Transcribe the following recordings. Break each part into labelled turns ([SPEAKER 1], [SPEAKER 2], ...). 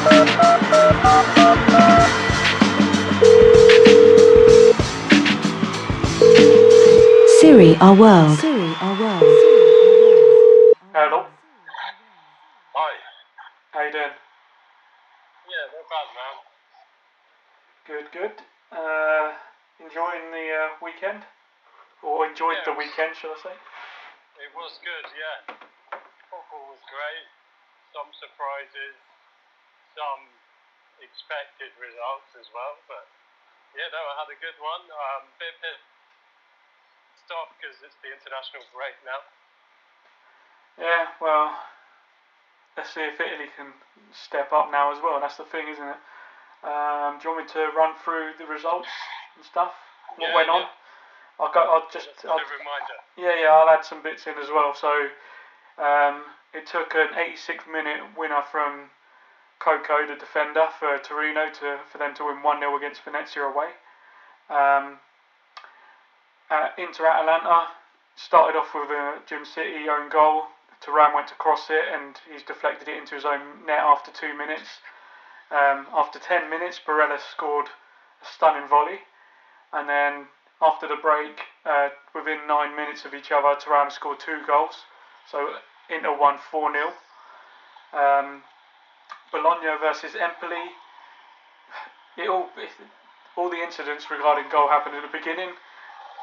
[SPEAKER 1] Serie, our world.
[SPEAKER 2] Hello.
[SPEAKER 3] Hi.
[SPEAKER 2] How you doing?
[SPEAKER 3] Yeah, not bad, man.
[SPEAKER 2] Good. Enjoying the weekend? Or enjoyed the weekend, shall I say?
[SPEAKER 3] It was good, yeah. Football was great. Some surprises, some expected results as well. But yeah, no, I had a good one. Bit stop because it's the international break now.
[SPEAKER 2] Yeah, well, let's see if Italy can step up now as well. That's the thing, isn't it? Do you want me to run through the results and stuff? What went on? I'll just
[SPEAKER 3] a reminder.
[SPEAKER 2] Yeah, I'll add some bits in as well. So it took an 86th minute winner from Coco, the defender for Torino, for them to win 1-0 against Venezia away. Inter Atalanta started off with a Jim City own goal. Thuram went to cross it and he's deflected it into his own net after 2 minutes. After 10 minutes, Barella scored a stunning volley, and then after the break, within 9 minutes of each other, Thuram scored 2 goals. So Inter won 4-0. Bologna versus Empoli. All the incidents regarding goal happened at the beginning.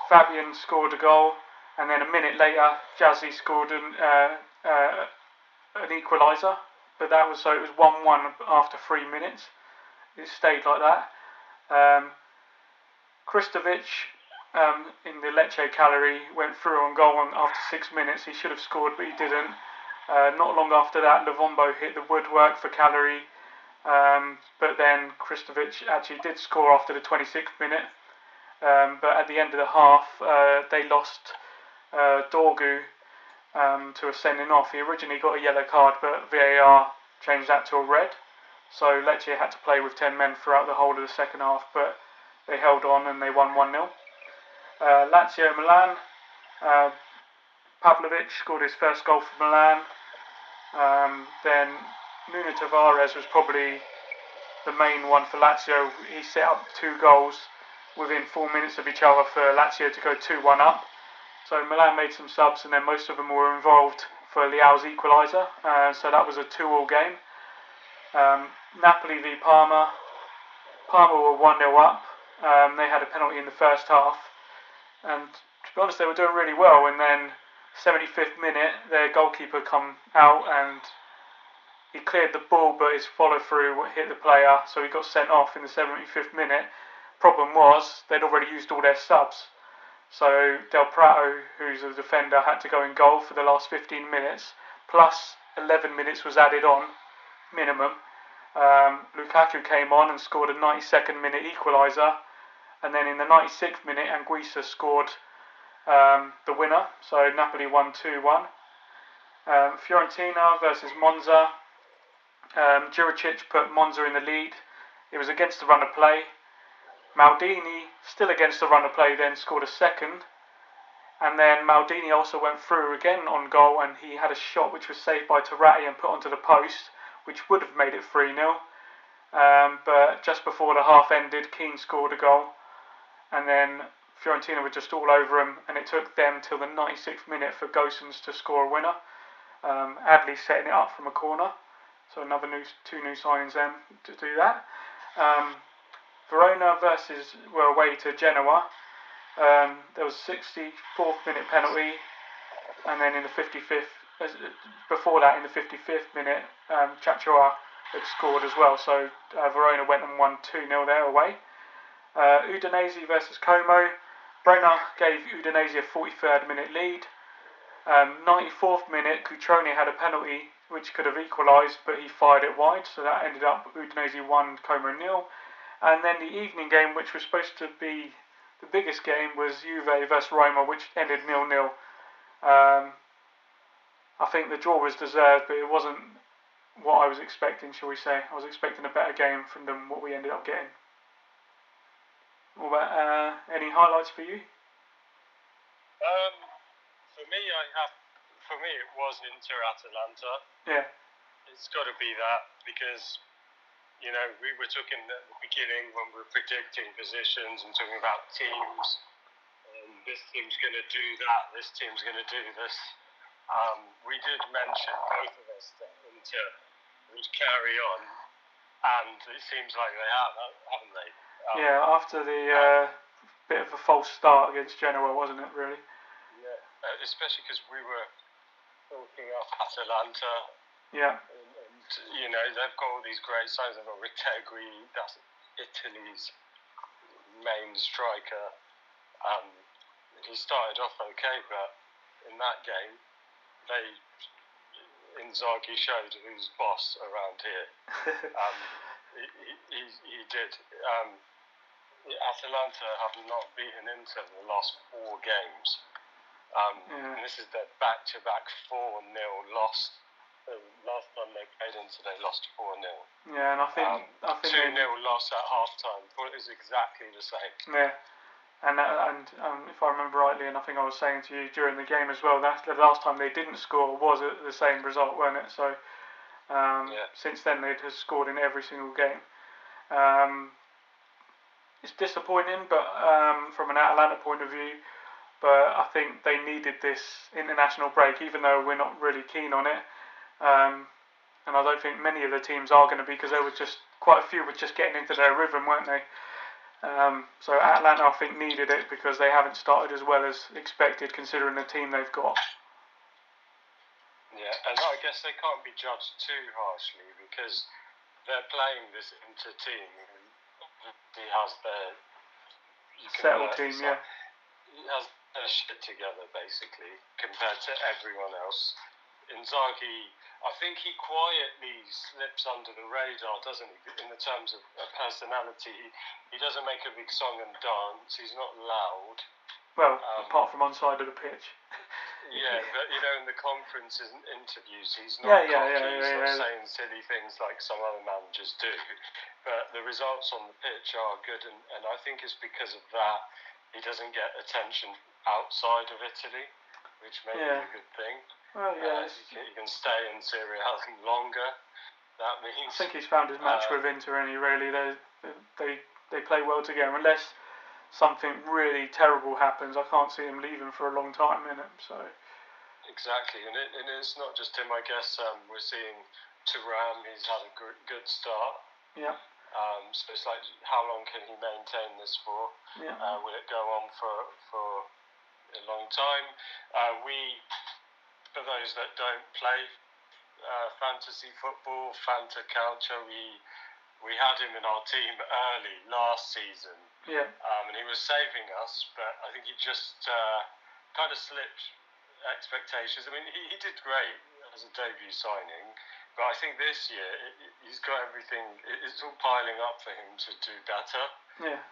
[SPEAKER 2] Fabian scored a goal, and then a minute later, Jazzy scored an equaliser. But it was 1-1 after 3 minutes. It stayed like that. Kristovic in the Lecce Cagliari went through on goal after 6 minutes. He should have scored, but he didn't. Not long after that, Lovombo hit the woodwork for Cagliari. But then Kristovic actually did score after the 26th minute. But at the end of the half, they lost Dorgu to a sending off. He originally got a yellow card, but VAR changed that to a red. So Lecce had to play with 10 men throughout the whole of the second half, but they held on and they won 1-0. Lazio Milan. Pavlovic scored his first goal for Milan. Then Nuno Tavares was probably the main one for Lazio. He set up 2 goals within 4 minutes of each other for Lazio to go 2-1 up. So Milan made some subs, and then most of them were involved for Leao's equaliser. So that was a 2-2 game. Napoli v Parma. Parma were 1-0 up. They had a penalty in the first half, and to be honest, they were doing really well. And then 75th minute, their goalkeeper come out and he cleared the ball, but his follow through hit the player, so he got sent off in the 75th minute. Problem was they'd already used all their subs, so Del Prato, who's a defender, had to go in goal for the last 15 minutes, plus 11 minutes was added on, minimum. Lukaku came on and scored a 92nd minute equaliser, and then in the 96th minute Anguissa scored the winner, so Napoli won 2-1. Fiorentina versus Monza. Juricic put Monza in the lead. It was against the run of play. Maldini, still against the run of play, then scored a second. And then Maldini also went through again on goal, and he had a shot which was saved by Turati and put onto the post, which would have made it 3-0. But just before the half ended, Keane scored a goal. And then Fiorentina were just all over him, and it took them till the 96th minute for Gosens to score a winner. Adley setting it up from a corner. So another 2 new signings then to do that. Verona were away to Genoa. There was a 64th minute penalty, and then in the 55th, before that, in the 55th minute, Chachoa had scored as well. So Verona went and won 2-0 there away. Udinese versus Como. Brenner gave Udinese a 43rd minute lead. 94th minute, Cutrone had a penalty which could have equalised, but he fired it wide, so that ended up Udinese 1, Como 0. And then the evening game, which was supposed to be the biggest game, was Juve versus Roma, which ended 0-0. I think the draw was deserved, but it wasn't what I was expecting, shall we say. I was expecting a better game from them, what we ended up getting. What about any highlights for you?
[SPEAKER 3] For me, it was Inter Atalanta.
[SPEAKER 2] Yeah.
[SPEAKER 3] It's got to be that, because we were talking at the beginning when we were predicting positions and talking about teams. This team's going to do that. This team's going to do this. We did mention both of us that Inter would carry on, and it seems like they have, haven't they?
[SPEAKER 2] Yeah, after the bit of a false start against Genoa, wasn't it, really?
[SPEAKER 3] Yeah, especially because we were talking of Atalanta.
[SPEAKER 2] Yeah.
[SPEAKER 3] And they've got all these great signs. They've got Wk3, that's Italy's main striker. He started off okay, but in that game, Inzaghi showed who's boss around here. He did. Atalanta have not beaten Inter in the last 4 games. And this is their back-to-back 4-0 loss. Last time they played Inter, they lost 4-0.
[SPEAKER 2] Yeah, and I think
[SPEAKER 3] 2-0 loss at half-time. But it was exactly the same.
[SPEAKER 2] Yeah. And if I remember rightly, and I think I was saying to you during the game as well, that's the last time they didn't score was the same result, wasn't it? So since then they'd have scored in every single game. It's disappointing, but from an Atalanta point of view, but I think they needed this international break, even though we're not really keen on it. And I don't think many of the teams are going to be, because there were just quite a few were just getting into their rhythm, weren't they? So Atlanta, I think, needed it because they haven't started as well as expected, considering the team they've got.
[SPEAKER 3] Yeah, and I guess they can't be judged too harshly because they're playing this Inter team who has their
[SPEAKER 2] settled team, yeah.
[SPEAKER 3] He has their shit together basically compared to everyone else. Inzaghi, I think he quietly slips under the radar, doesn't he? In the terms of personality, he doesn't make a big song and dance. He's not loud.
[SPEAKER 2] Well, apart from on side of the pitch.
[SPEAKER 3] Yeah, but in the conferences and interviews, he's not cocky. He's not saying silly things like some other managers do. But the results on the pitch are good, and I think it's because of that he doesn't get attention outside of Italy, which may be a good thing.
[SPEAKER 2] Well, yes.
[SPEAKER 3] He can stay in Serie longer. That means.
[SPEAKER 2] I think he's found his match with Inter, and they play well together. Unless something really terrible happens, I can't see him leaving for a long time in it. So.
[SPEAKER 3] Exactly, and it's not just him. I guess we're seeing Thuram. He's had a good start.
[SPEAKER 2] Yeah.
[SPEAKER 3] So it's like, how long can he maintain this for?
[SPEAKER 2] Yeah.
[SPEAKER 3] Will it go on for a long time? For those that don't play fantasy football, Fanta Calcio, we had him in our team early last season.
[SPEAKER 2] Yeah.
[SPEAKER 3] And he was saving us, but I think he just kind of slipped expectations. I mean, he did great as a debut signing, but I think this year he's got everything. It's all piling up for him to do better.
[SPEAKER 2] Yeah.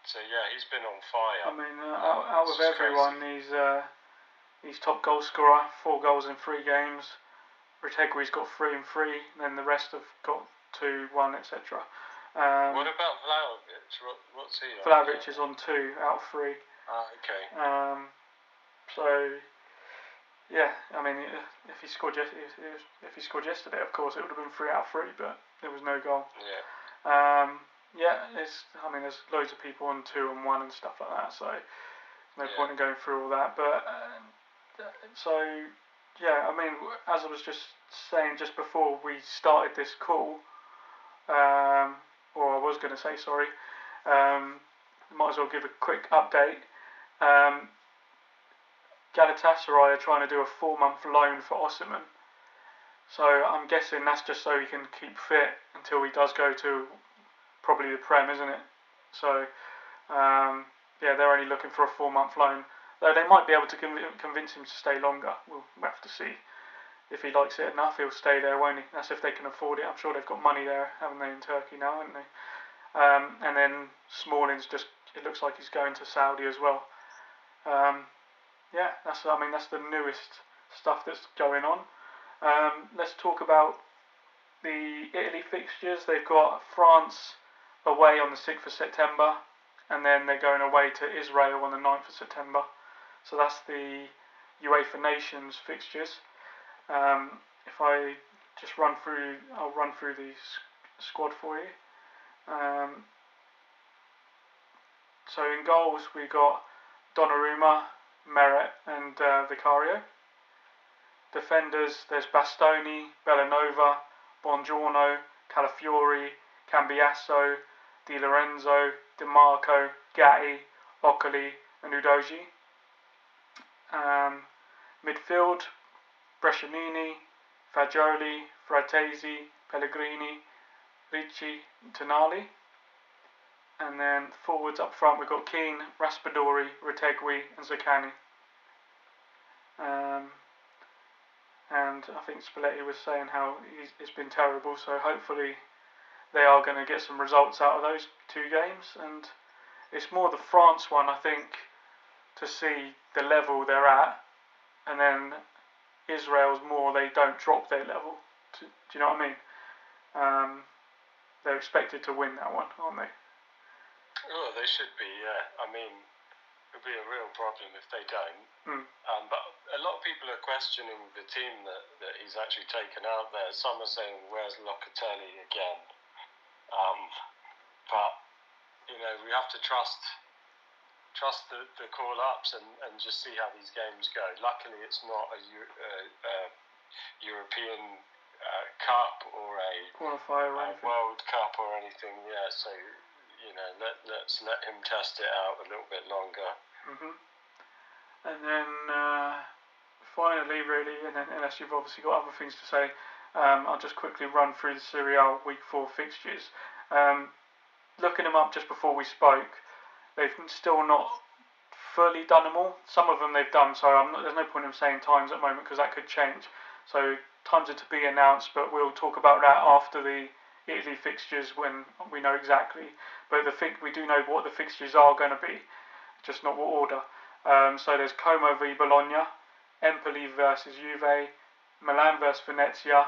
[SPEAKER 3] So yeah, he's been on fire.
[SPEAKER 2] I mean, out of everyone, he's top goal scorer, 4 goals in 3 games. Retegri's got 3 and 3, then the rest have got 2, 1, etc.
[SPEAKER 3] What about Vlahovic? What's he on?
[SPEAKER 2] Vlahovic is on 2 out of 3.
[SPEAKER 3] Okay.
[SPEAKER 2] So yeah, I mean, if he scored yesterday, of course, it would have been 3 out of 3, but there was no goal.
[SPEAKER 3] Yeah.
[SPEAKER 2] There's loads of people on 2 and 1 and stuff like that, so no point in going through all that. But as I was just saying just before we started this call, or I was going to say, sorry, might as well give a quick update. Galatasaray are trying to do a 4-month loan for Osimhen. So I'm guessing that's just so he can keep fit until he does go to probably the Prem, isn't it? So, they're only looking for a 4-month loan. Though they might be able to convince him to stay longer. We'll have to see. If he likes it enough, he'll stay there, won't he? That's if they can afford it. I'm sure they've got money there, haven't they, in Turkey now, haven't they? And then Smalling's it looks like he's going to Saudi as well. That's the newest stuff that's going on. Let's talk about the Italy fixtures. They've got France away on the 6th of September, and then they're going away to Israel on the 9th of September. So that's the UEFA Nations fixtures. If I just I'll run through these squad for you. So in goals we got Donnarumma, Meret and Vicario. Defenders, there's Bastoni, Bellanova, Bongiorno, Calafiori, Cambiasso, Di Lorenzo, Di Marco, Gatti, Ocoli and Udogi. Midfield, Brescianini, Fagioli, Fratesi, Pellegrini, Ricci, Tonali. And then forwards up front we've got Keane, Raspadori, Retegui and Zaccagni. And I think Spalletti was saying how it's been terrible, so hopefully they are going to get some results out of those two games. And it's more the France one, I think, to see the level they're at, and then Israel's more they don't drop their level. Do you know what I mean? They're expected to win that one, aren't they?
[SPEAKER 3] Oh, they should be, yeah. I mean, it would be a real problem if they don't. But a lot of people are questioning the team that he's actually taken out there. Some are saying, where's Locatelli again? But, you know, we have to trust the call-ups and just see how these games go. Luckily, it's not a European Cup or a
[SPEAKER 2] Qualifier or anything.
[SPEAKER 3] World Cup or anything, yeah, so, you know, let's let him test it out a little bit longer.
[SPEAKER 2] And then finally, really, and then, unless you've obviously got other things to say, I'll just quickly run through the Serie A Week 4 fixtures. Looking them up just before we spoke, they've still not fully done them all. Some of them they've done, so there's no point in saying times at the moment because that could change. So times are to be announced, but we'll talk about that after the Italy fixtures when we know exactly. But we do know what the fixtures are going to be, just not what order. So there's Como v Bologna, Empoli versus Juve, Milan versus Venezia,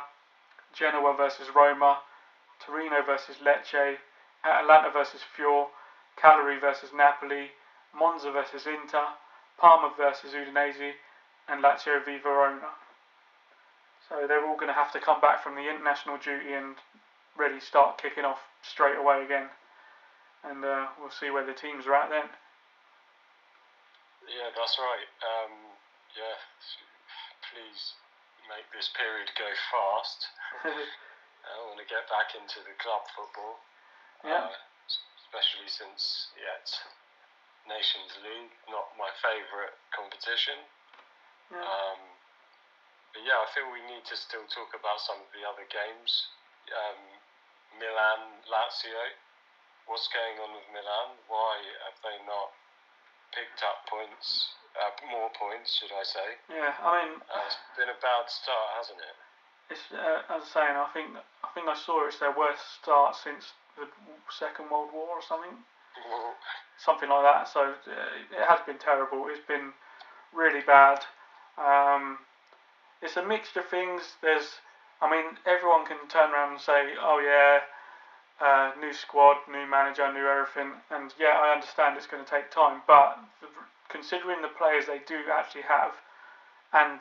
[SPEAKER 2] Genoa versus Roma, Torino versus Lecce, Atalanta versus Fior, Cagliari versus Napoli, Monza versus Inter, Parma versus Udinese, and Lazio v Verona. So they're all going to have to come back from the international duty and really start kicking off straight away again. And we'll see where the teams are at then.
[SPEAKER 3] Yeah, that's right. Please make this period go fast. I want to get back into the club football.
[SPEAKER 2] Yeah.
[SPEAKER 3] Especially since, it's Nations League, not my favourite competition.
[SPEAKER 2] Yeah.
[SPEAKER 3] But yeah, I feel we need to still talk about some of the other games. Milan, Lazio. What's going on with Milan? Why have they not picked up points? More points, should I say?
[SPEAKER 2] Yeah, I mean,
[SPEAKER 3] it's been a bad start, hasn't it?
[SPEAKER 2] It's as I was saying. I think I saw it's their worst start since the Second World War or something. Something like that. So it has been terrible. It's been really bad. It's a mixture of things. Everyone can turn around and say, oh yeah, new squad, new manager, new everything, and yeah, I understand it's going to take time, but considering the players they do actually have, and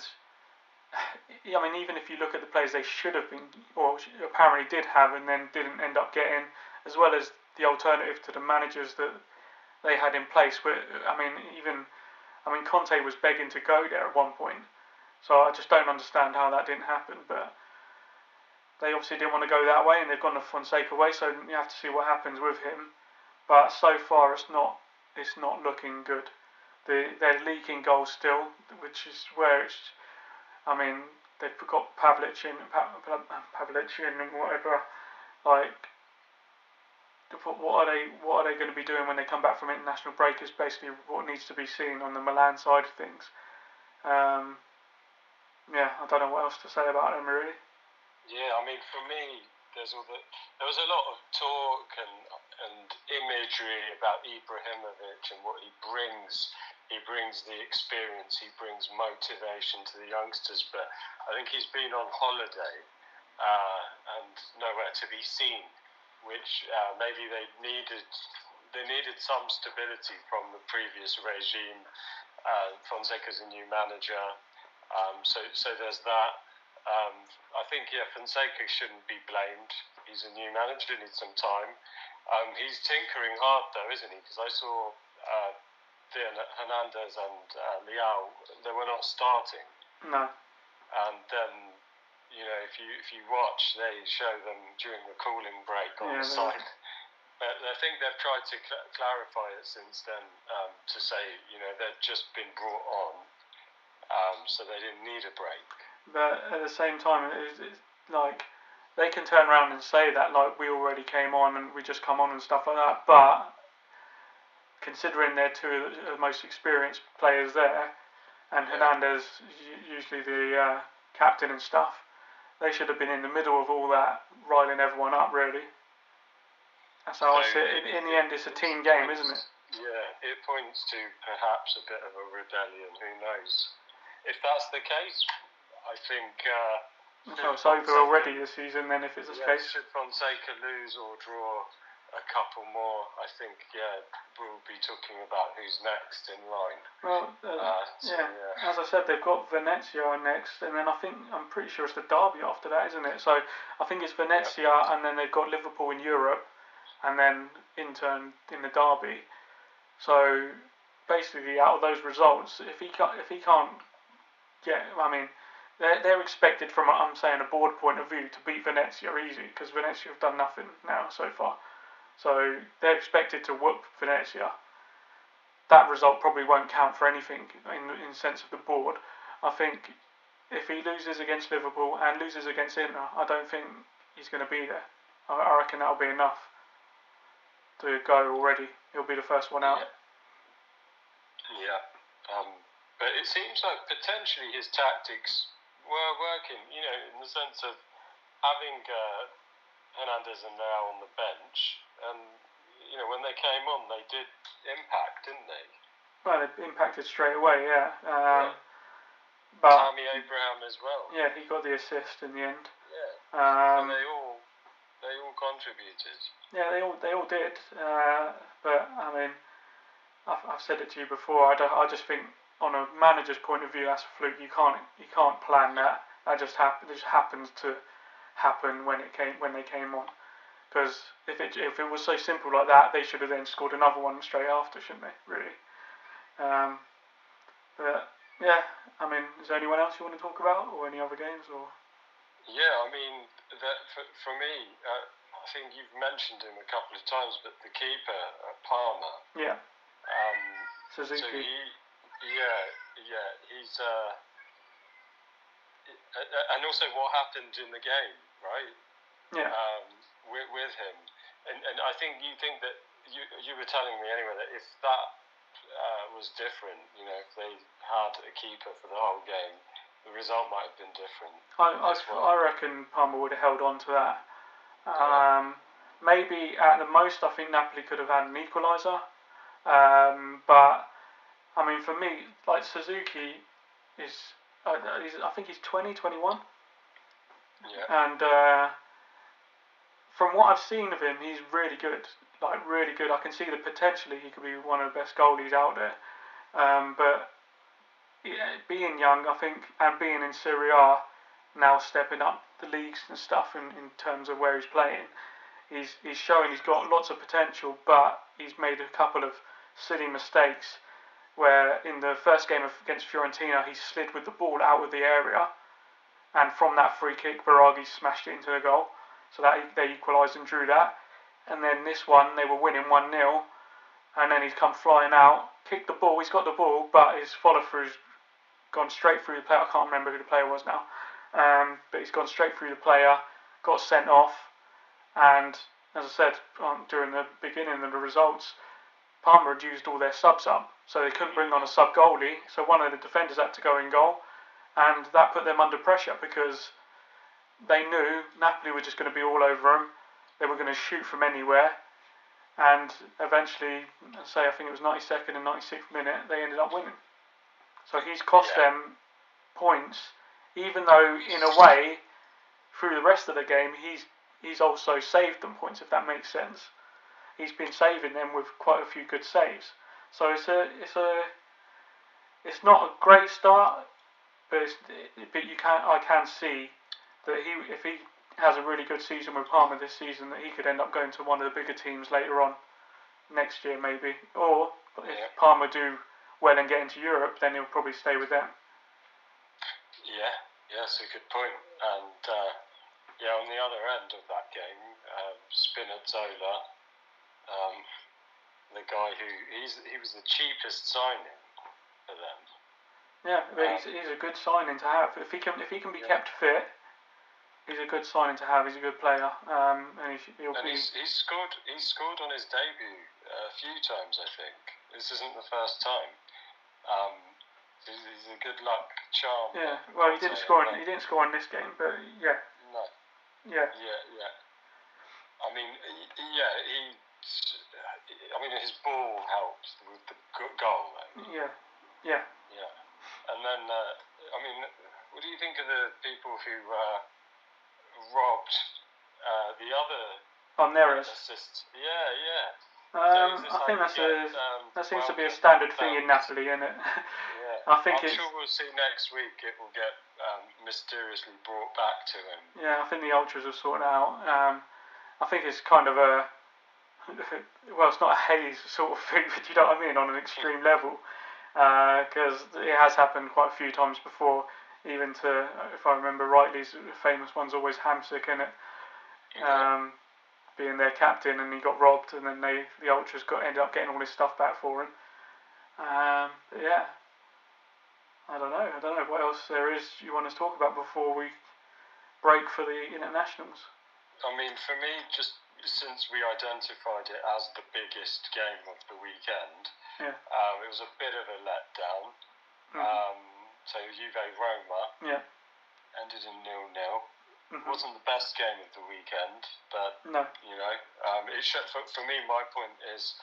[SPEAKER 2] even if you look at the players they should have been, or apparently did have, and then didn't end up getting, as well as the alternative to the managers that they had in place, Conte was begging to go there at one point, so I just don't understand how that didn't happen, but they obviously didn't want to go that way, and they've gone the Fonseca way, so you have to see what happens with him. But so far, it's not looking good. They're leaking goals still, which is where they've got Pavlic in and whatever. Like, what are they going to be doing when they come back from international break? Is basically what needs to be seen on the Milan side of things. I don't know what else to say about them really.
[SPEAKER 3] Yeah, for me, there was a lot of talk and imagery about Ibrahimovic and what he brings. He brings the experience, he brings motivation to the youngsters, but I think he's been on holiday and nowhere to be seen, which maybe they needed some stability from the previous regime. Fonseca's a new manager, so there's that. I think Fonseca shouldn't be blamed. he's a new manager, needs some time. He's tinkering hard though, isn't he? Because I saw Hernandez and Leao, they were not starting.
[SPEAKER 2] No.
[SPEAKER 3] And then, if you watch, they show them during the cooling break on the side. But I think they've tried to clarify it since then, to say, they've just been brought on, so they didn't need a break.
[SPEAKER 2] But at the same time, it's like, they can turn around and say that, like, we already came on and we just come on and stuff like that, but considering they're two of the most experienced players there, and Hernandez, usually the captain and stuff, they should have been in the middle of all that, riling everyone up, really. That's how I see it. In the end, it's a team game, isn't it?
[SPEAKER 3] Yeah, it points to perhaps a bit of a rebellion, who knows. If that's the case, I think...
[SPEAKER 2] it's over already this season, then, if it's the case.
[SPEAKER 3] Should Fonseca lose or draw a couple more, I think, we'll be talking about who's next in line.
[SPEAKER 2] Well, as I said, they've got Venezia next, and then I'm pretty sure it's the derby after that, isn't it? So I think it's Venezia, and then they've got Liverpool in Europe, and then Inter in the derby. So basically, out of those results, if he can't get, they're expected from, I'm saying, a board point of view, to beat Venezia easy, because Venezia have done nothing now so far. So they're expected to whoop Venezia. That result probably won't count for anything in the sense of the board. I think if he loses against Liverpool and loses against Inter, I don't think he's going to be there. I reckon that'll be enough to go already. He'll be the first one out.
[SPEAKER 3] Yeah. But it seems like potentially his tactics were working, in the sense of having Hernandez and Leao on the bench, and when they came on, they did impact, didn't they?
[SPEAKER 2] Well, they impacted straight away, But
[SPEAKER 3] Tammy Abraham as well.
[SPEAKER 2] Yeah, he got the assist in the end.
[SPEAKER 3] Yeah. And they all contributed.
[SPEAKER 2] Yeah, they all did. But I've said it to you before. I just think, on a manager's point of view, that's a fluke. You can't plan that. That just happens to happen when they came on. Because if it was so simple like that, they should have then scored another one straight after, shouldn't they? Really. But yeah, is there anyone else you want to talk about, or any other games, or?
[SPEAKER 3] Yeah, for me, I think you've mentioned him a couple of times, but the keeper, Palmer.
[SPEAKER 2] Yeah. Suzuki.
[SPEAKER 3] So he's and also what happened in the game, right?
[SPEAKER 2] Yeah.
[SPEAKER 3] With him, and I think that you were telling me anyway that if that was different, if they had a keeper for the whole game, the result might have been different.
[SPEAKER 2] I reckon Palmer would have held on to that. Maybe at the most, I think Napoli could have had an equaliser. But for me, like, Suzuki is, I think he's 20, 21.
[SPEAKER 3] Yeah.
[SPEAKER 2] And from what I've seen of him, he's really good. Like, really good. I can see that potentially he could be one of the best goalies out there. But being young, I think, and being in Serie A, now stepping up the leagues and stuff in terms of where he's playing, he's showing he's got lots of potential, but he's made a couple of silly mistakes where in the first game against Fiorentina, he slid with the ball out of the area, and from that free kick, Biraghi smashed it into the goal, so that they equalised and drew that. And then this one, they were winning 1-0, and then he's come flying out, kicked the ball, he's got the ball, but his follow-through's gone straight through the player. I can't remember who the player was now, but he's gone straight through the player, got sent off, and as I said during the beginning of the results, Palmer had used all their subs up, so they couldn't bring on a sub goalie, so one of the defenders had to go in goal, and that put them under pressure because they knew Napoli were just going to be all over them. They were going to shoot from anywhere, and eventually, I think it was 92nd and 96th minute, they ended up winning. So he's cost them points, even though in a way, through the rest of the game, he's also saved them points, if that makes sense. He's been saving them with quite a few good saves. So it's not a great start, but I can see that if he has a really good season with Parma this season, that he could end up going to one of the bigger teams later on next year maybe. Or if Parma do well and get into Europe, then he'll probably stay with them.
[SPEAKER 3] Yeah, that's a good point. And on the other end of that game, Spinazzola, the guy he was the cheapest signing for them.
[SPEAKER 2] Yeah, but he's a good signing to have. If he can be kept fit, he's a good signing to have. He's a good player, and
[SPEAKER 3] he's scored on his debut a few times. I think this isn't the first time. He's a good luck charm.
[SPEAKER 2] Yeah, well, he didn't score in this game, but yeah.
[SPEAKER 3] No.
[SPEAKER 2] Yeah.
[SPEAKER 3] Yeah. I mean, his ball helped with the goal. Though.
[SPEAKER 2] Yeah.
[SPEAKER 3] And then, what do you think of the people who robbed the other
[SPEAKER 2] Neres
[SPEAKER 3] assists? Yeah.
[SPEAKER 2] I think that seems to be a standard thing in Napoli, isn't it?
[SPEAKER 3] Yeah.
[SPEAKER 2] I'm
[SPEAKER 3] sure we'll see next week it will get mysteriously brought back to him.
[SPEAKER 2] Yeah, I think the ultras will sort it out. I think it's kind of it's not a haze sort of thing, but you know what I mean, on an extreme level, because it has happened quite a few times before. Even to, if I remember rightly, the famous one's always Hamsik, in it. Being their captain, and he got robbed, and then the ultras ended up getting all his stuff back for him. But yeah, I don't know what else there is you want to talk about before we break for the internationals.
[SPEAKER 3] I mean, for me, just since we identified it as the biggest game of the weekend, it was a bit of a letdown. So Juve-Roma ended in 0-0. Wasn't the best game of the weekend, but
[SPEAKER 2] no.
[SPEAKER 3] It for me. My point is,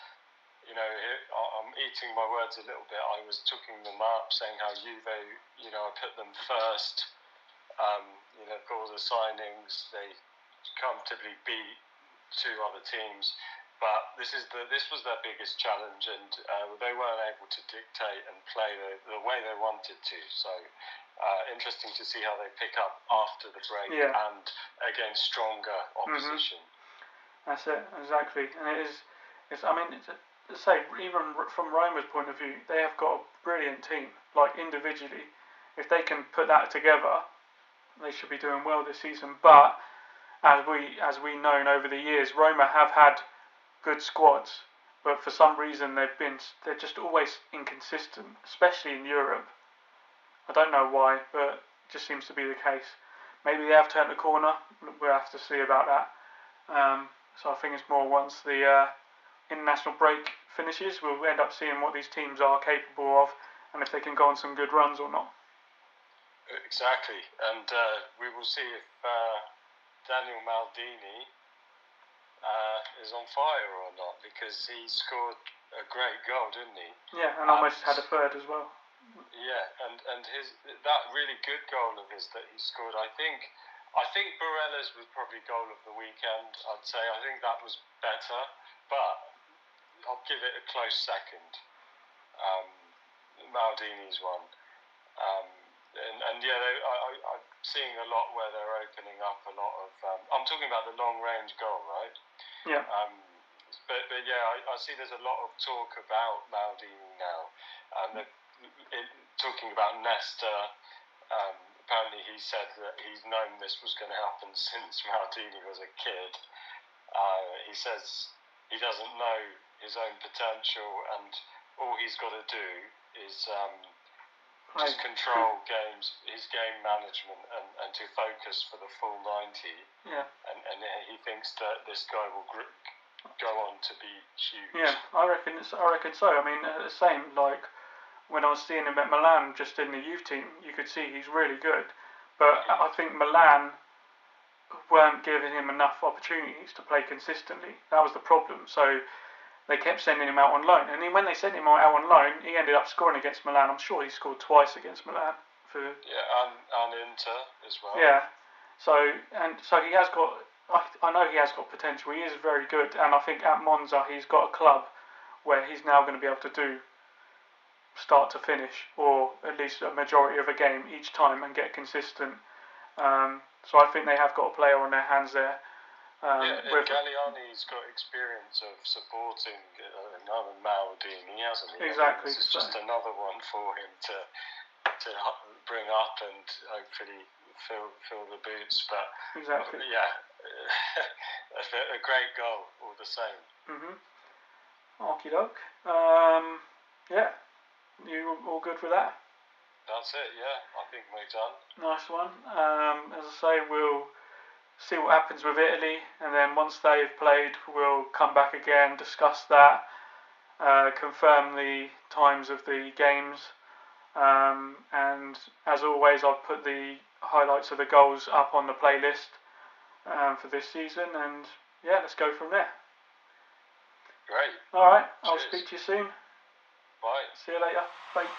[SPEAKER 3] I'm eating my words a little bit. I was talking them up, saying how Juve, I put them first. For all the signings, they comfortably beat two other teams, but this was their biggest challenge, and they weren't able to dictate and play the way they wanted to. So. Interesting to see how they pick up after the break and against stronger opposition.
[SPEAKER 2] That's it, exactly. And even from Roma's point of view, they have got a brilliant team. Like individually, if they can put that together, they should be doing well this season. But as we known over the years, Roma have had good squads, but for some reason they're just always inconsistent, especially in Europe. I don't know why, but it just seems to be the case. Maybe they have turned the corner. We'll have to see about that. So I think it's more once the international break finishes, we'll end up seeing what these teams are capable of and if they can go on some good runs or not.
[SPEAKER 3] Exactly. And we will see if Daniel Maldini is on fire or not, because he scored a great goal, didn't he?
[SPEAKER 2] Yeah, and almost had a third as well.
[SPEAKER 3] Yeah, and that really good goal of his that he scored, I think Barella's was probably goal of the weekend. I'd say I think that was better, but I'll give it a close second. Maldini's one, I'm seeing a lot where they're opening up a lot of. I'm talking about the long range goal, right?
[SPEAKER 2] Yeah.
[SPEAKER 3] But I see there's a lot of talk about Maldini now, and talking about Nesta. Apparently he said that he's known this was going to happen since Maldini was a kid. He says he doesn't know his own potential, and all he's got to do is just control his game management, and to focus for the full 90.
[SPEAKER 2] Yeah.
[SPEAKER 3] And he thinks that this guy will go on to be huge.
[SPEAKER 2] Yeah, I reckon so. I mean, the same like. When I was seeing him at Milan, just in the youth team, you could see he's really good. But I think Milan weren't giving him enough opportunities to play consistently. That was the problem. So they kept sending him out on loan. And when they sent him out on loan, he ended up scoring against Milan. I'm sure he scored twice against Milan.
[SPEAKER 3] And Inter as well.
[SPEAKER 2] Yeah. So he has got. I know he has got potential. He is very good. And I think at Monza he's got a club where he's now going to be able to do start to finish, or at least a majority of a game each time, and get consistent So I think they have got a player on their hands there.
[SPEAKER 1] And Galliani's got experience of supporting another Maldini, hasn't he?
[SPEAKER 2] Exactly.
[SPEAKER 1] This is just another one for him to bring up and hopefully fill the boots. But
[SPEAKER 2] exactly.
[SPEAKER 1] A great goal all the same.
[SPEAKER 2] Okie doke. You all good with that?
[SPEAKER 1] That's it. Yeah, I think we're done.
[SPEAKER 2] Nice one. As I say, we'll see what happens with Italy, and then once they've played, we'll come back again, discuss that, confirm the times of the games, and as always, I'll put the highlights of the goals up on the playlist for this season, and let's go from there.
[SPEAKER 1] Great.
[SPEAKER 2] Alright, I'll speak to you soon.
[SPEAKER 1] Bye.
[SPEAKER 2] See you later. Bye.